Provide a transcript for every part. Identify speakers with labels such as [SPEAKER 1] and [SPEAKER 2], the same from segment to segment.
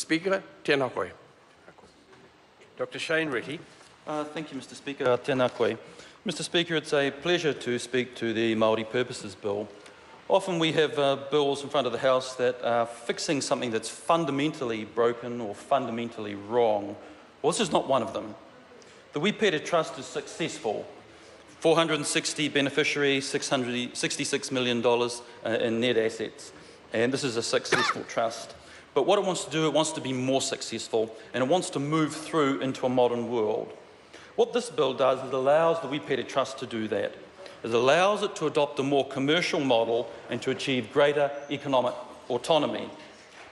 [SPEAKER 1] Speaker, tēnā koe. Dr. Shane Retty.
[SPEAKER 2] Thank you, Mr. Speaker. Tēnā koe. Mr. Speaker, it's a pleasure to speak to the Māori Purposes Bill. Often we have bills in front of the House that are fixing something that's fundamentally broken or fundamentally wrong. Well, this is not one of them. The Wipere Trust is successful. 460 beneficiaries, $66 million in net assets. And this is a successful trust. But what it wants to do, it wants to be more successful, and it wants to move through into a modern world. What this bill does is it allows the Wipere Trust to do that. It allows it to adopt a more commercial model and to achieve greater economic autonomy.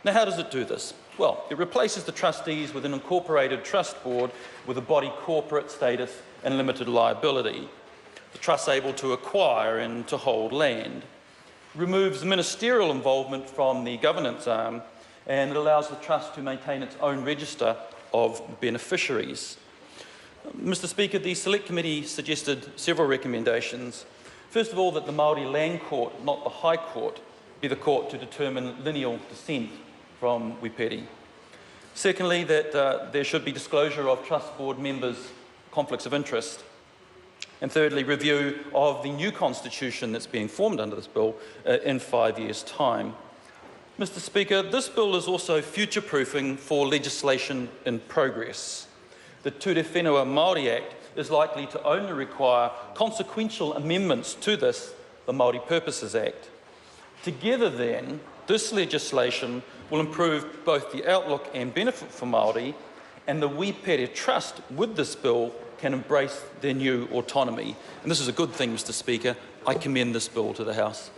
[SPEAKER 2] Now, how does it do this? Well, it replaces the trustees with an incorporated trust board with a body corporate status and limited liability. The trust's able to acquire and to hold land. Removes ministerial involvement from the governance arm, and it allows the trust to maintain its own register of beneficiaries. Mr. Speaker, the Select Committee suggested several recommendations. First of all, that the Māori Land Court, not the High Court, be the court to determine lineal descent from Wipere. Secondly, that there should be disclosure of trust board members' conflicts of interest. And thirdly, review of the new constitution that's being formed under this bill in 5 years' time. Mr. Speaker, this bill is also future-proofing for legislation in progress. The Ture Whenua Māori Act is likely to only require consequential amendments to this, the Māori Purposes Act. Together then, this legislation will improve both the outlook and benefit for Māori, and the Wipere Trust with this bill can embrace their new autonomy. And this is a good thing, Mr. Speaker. I commend this bill to the House.